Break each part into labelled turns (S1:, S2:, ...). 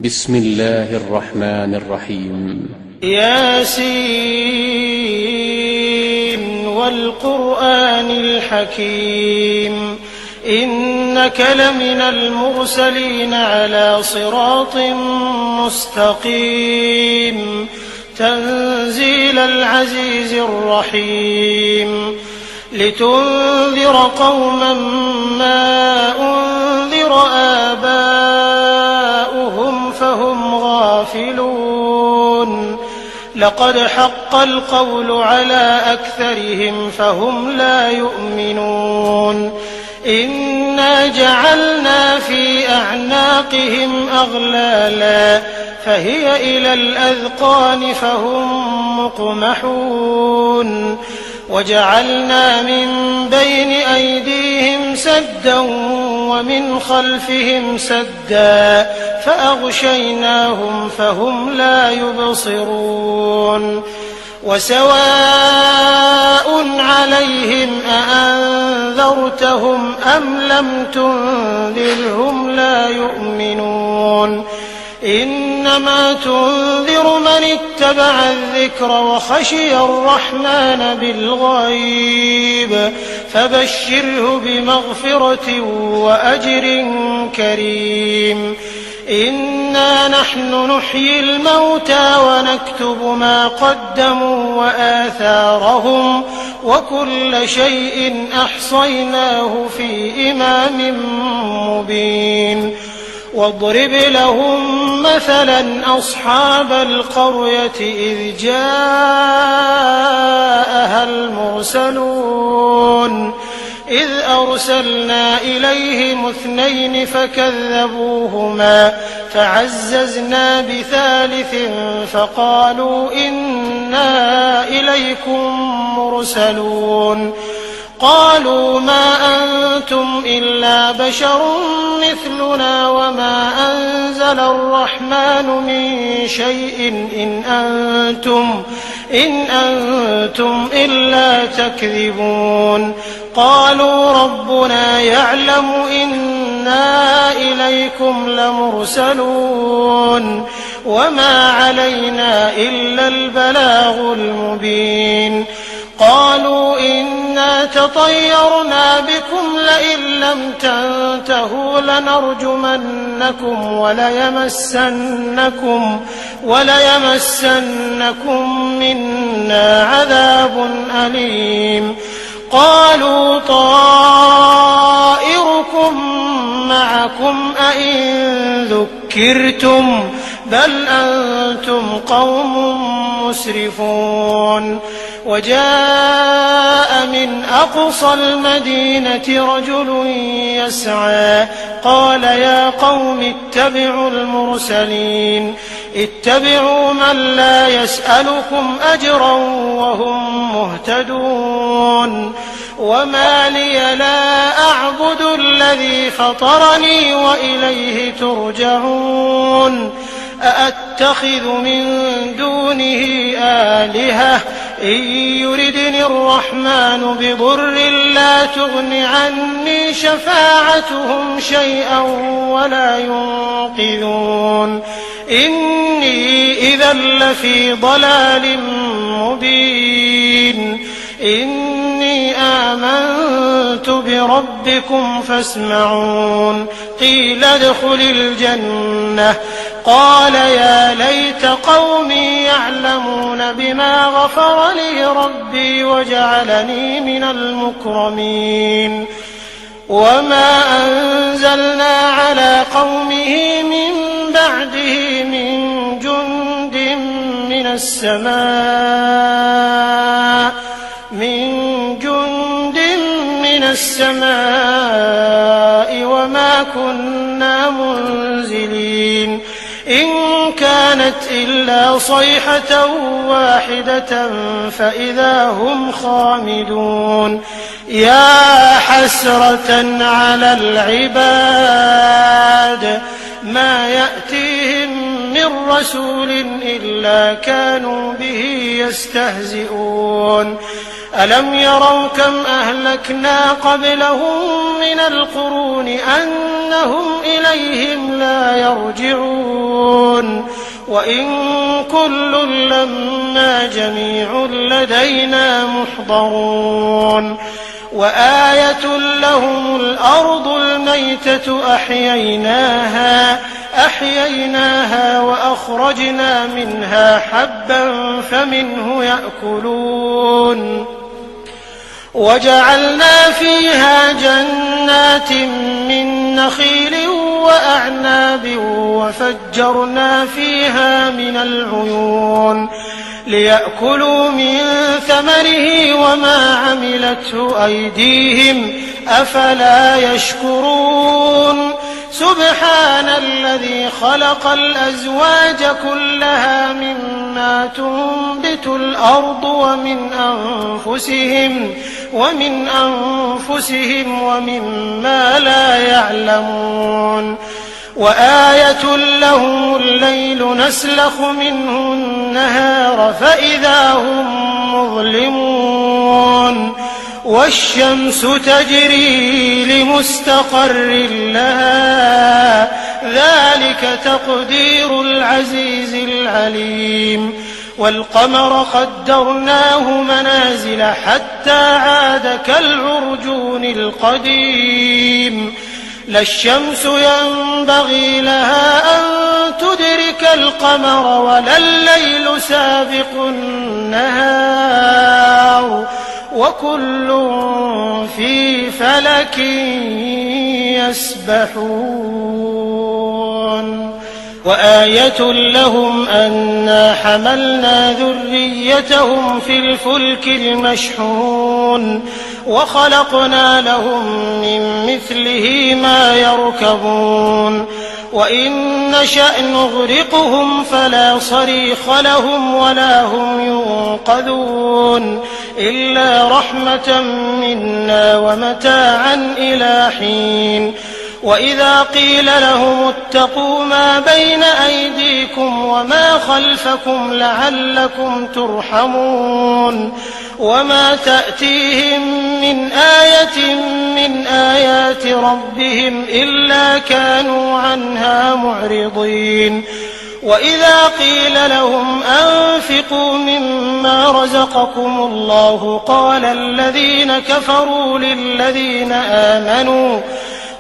S1: بسم الله الرحمن الرحيم.
S2: ياسين والقرآن الحكيم إنك لمن المرسلين على صراط مستقيم تنزيل العزيز الرحيم لتنذر قوما ما أنذر آباؤهم فهم غافلون لقد حق القول على أكثرهم فهم لا يؤمنون إنا جعلنا في أعناقهم أغلالا فهي إلى الأذقان فهم مقمحون وجعلنا من بين أيديهم سدا ومن خلفهم سدا فأغشيناهم فهم لا يبصرون وسواء عليهم أأنذرتهم أم لم تنذرهم لا يؤمنون إنما تنذر من اتبع الذكر وخشي الرحمن بالغيب فبشره بمغفرة وأجر كريم إنا نحن نحيي الموتى ونكتب ما قدموا وآثارهم وكل شيء أحصيناه في إمام مبين واضرب لهم مثلا أصحاب القرية إذ جاءها المرسلون إذ أرسلنا إليهم 2 فكذبوهما فعززنا بثالث فقالوا إنا إليكم مرسلون قالوا ما أنتم إلا بشر مثلنا وما أنزل الرحمن من شيء إن أنتم إلا تكذبون قالوا ربنا يعلم إنا إليكم لمرسلون وما علينا إلا البلاغ المبين قالوا إنا تطيرنا بكم لئن لم تنتهوا لنرجمنكم وليمسنكم منا عذاب أليم قالوا طائركم معكم أئن ذكرتم بل أنتم قوم مسرفون وجاء من أقصى المدينة رجل يسعى قال يا قوم اتبعوا المرسلين اتبعوا من لا يسألكم أجرا وهم مهتدون وما لي لا أعبد الذي فطرني وإليه ترجعون أأتخذ من دونه آلهة إن يردني الرحمن بضر لا تغن عني شفاعتهم شيئا ولا ينقذون إني إذا لفي ضلال مبين إني آمنت بربكم فاسمعون قيل ادخل الجنة قال يا ليت قومي يعلمون بما غفر لي ربي وجعلني من المكرمين وما أنزلنا على قومه من بعده من جند من السماء وما كنا منزلين إن كانت إلا صيحة واحدة فإذا هم خامدون يا حسرة على العباد ما يأتيهم من رسول إلا كانوا به يستهزئون ألم يروا كم أهلكنا قبلهم من القرون أنهم إليهم لا يرجعون وإن كل لما جميع لدينا محضرون وآية لهم الأرض الميتة أحييناها وأخرجنا منها حبا فمنه يأكلون وجعلنا فيها جنات من نخيل وأعناب وفجرنا فيها من العيون ليأكلوا من ثمره وما عملته أيديهم أفلا يشكرون سبحان الذي خلق الأزواج كلها مما تنبت الأرض ومن أنفسهم ومما لا يعلمون وآية لهم الليل نسلخ منه النهار فإذا هم مظلمون والشمس تجري لمستقر لها ذلك تقدير العزيز العليم والقمر قدرناه منازل حتى عاد كالعرجون القديم لا الشمس ينبغي لها أن تدرك القمر ولا الليل سابق النهار وكل في فلك يسبحون وآية لهم أنا حملنا ذريتهم في الفلك المشحون وخلقنا لهم من مثله ما يركبون وإن نشأ نغرقهم فلا صريخ لهم ولا هم ينقذون إلا رحمة منا ومتاعا إلى حين وإذا قيل لهم اتقوا ما بين أيديكم وما خلفكم لعلكم ترحمون وما تأتيهم من آية من آيات ربهم إلا كانوا عنها معرضين وإذا قيل لهم أنفقوا مما رزقكم الله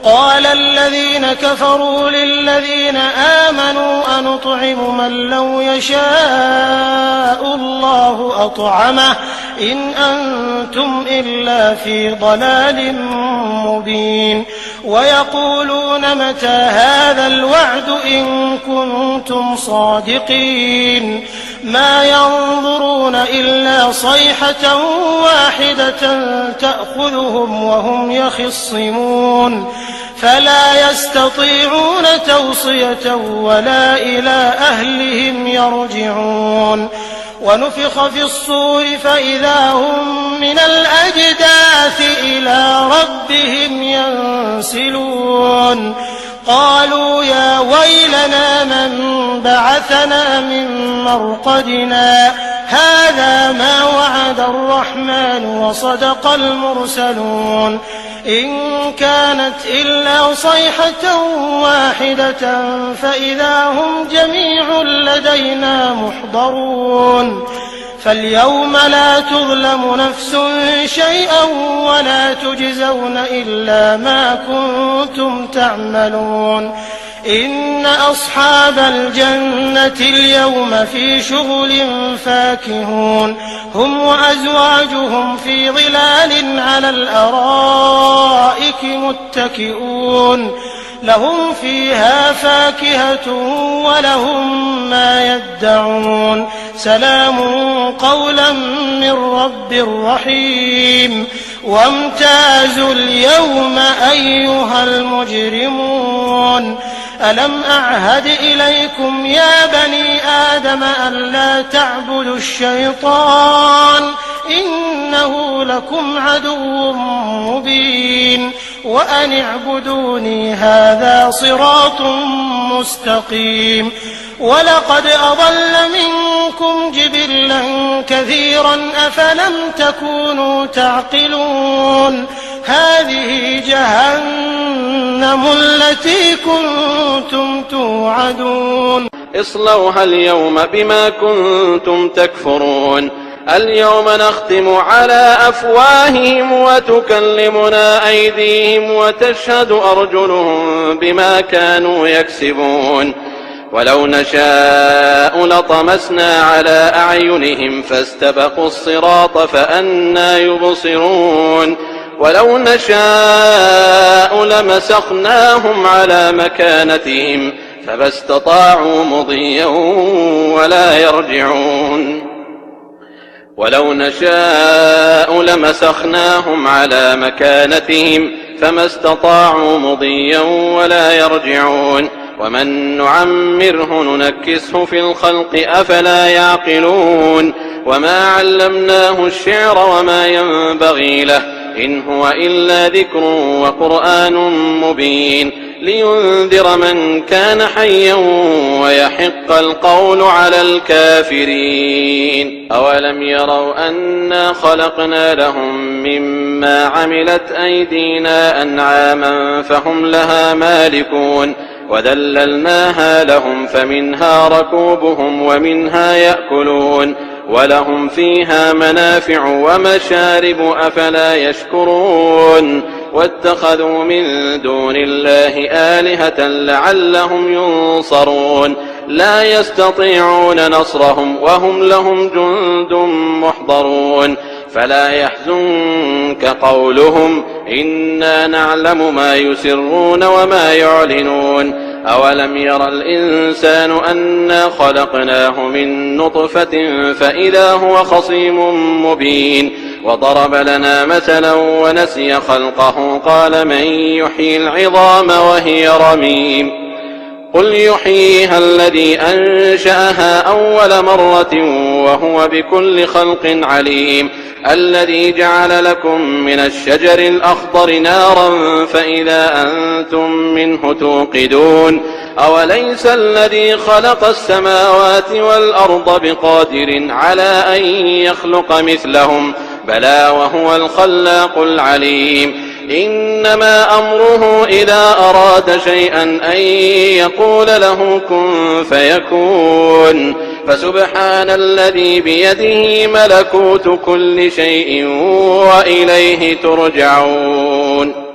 S2: قال الذين كفروا للذين آمنوا أنطعم من لو يشاء الله أطعمه إن أنتم إلا في ضلال مبين ويقولون متى هذا الوعد إن كنتم صادقين ما ينظرون إلا صيحة واحدة تأخذهم وهم يخصمون فلا يستطيعون توصية ولا إلى أهلهم يرجعون ونفخ في الصور فإذا هم من الأجداث إلى ربهم ينسلون قالوا يا ويلنا من بعثنا من مرقدنا هذا ما وعد الرحمن وصدق المرسلون إن كانت إلا صيحة واحدة فإذا هم جميع لدينا محضرون فاليوم لا تظلم نفس شيئا ولا تجزون إلا ما كنتم تعملون إن أصحاب الجنة اليوم في شغل فاكهون هم وأزواجهم في ظلال على الأرائك متكئون لهم فيها فاكهة ولهم ما يدعون سلام قولا من رب رحيم وامتازوا اليوم أيها المجرمون ألم أعهد إليكم يا بني آدم ألا تعبدوا الشيطان إنه لكم عدو مبين وأن اعبدوني هذا صراط مستقيم ولقد أضل منكم جبلا كثيرا أفلم تكونوا تعقلون هذه جهنم التي كنتم توعدون
S3: اصلوها اليوم بما كنتم تكفرون اليوم نختم على أفواههم وتكلمنا أيديهم وتشهد أرجلهم بما كانوا يكسبون ولو نشاء لطمسنا على أعينهم فاستبقوا الصراط فأنى يبصرون ولو نشاء لمسخناهم على مكانتهم فما استطاعوا مضيا ولا يرجعون ولو نشاء لمسخناهم على مكانتهم فما استطاعوا مضيا ولا يرجعون ومن نعمره ننكسه في الخلق أفلا يعقلون وما علمناه الشعر وما ينبغي له إن هو إلا ذكر وقرآن مبين لينذر من كان حيا ويحق القول على الكافرين أولم يروا أنا خلقنا لهم مما عملت أيدينا أنعاما فهم لها مالكون وذللناها لهم فمنها ركوبهم ومنها يأكلون ولهم فيها منافع ومشارب أفلا يشكرون واتخذوا من دون الله آلهة لعلهم ينصرون لا يستطيعون نصرهم وهم لهم جند محضرون فلا يحزنك قولهم إنا نعلم ما يسرون وما يعلنون أولم ير الإنسان أنا خلقناه من نطفة فإذا هو خصيم مبين وضرب لنا مثلا ونسي خلقه قال من يحيي العظام وهي رميم قل يحييها الذي أنشأها أول مرة وهو بكل خلق عليم الذي جعل لكم من الشجر الأخضر نارا فإذا أنتم منه توقدون أوليس الذي خلق السماوات والأرض بقادر على أن يخلق مثلهم بلى وهو الخلاق العليم إنما أمره إذا أراد شيئا أن يقول له كن فيكون فسبحان الذي بيده ملكوت كل شيء وإليه ترجعون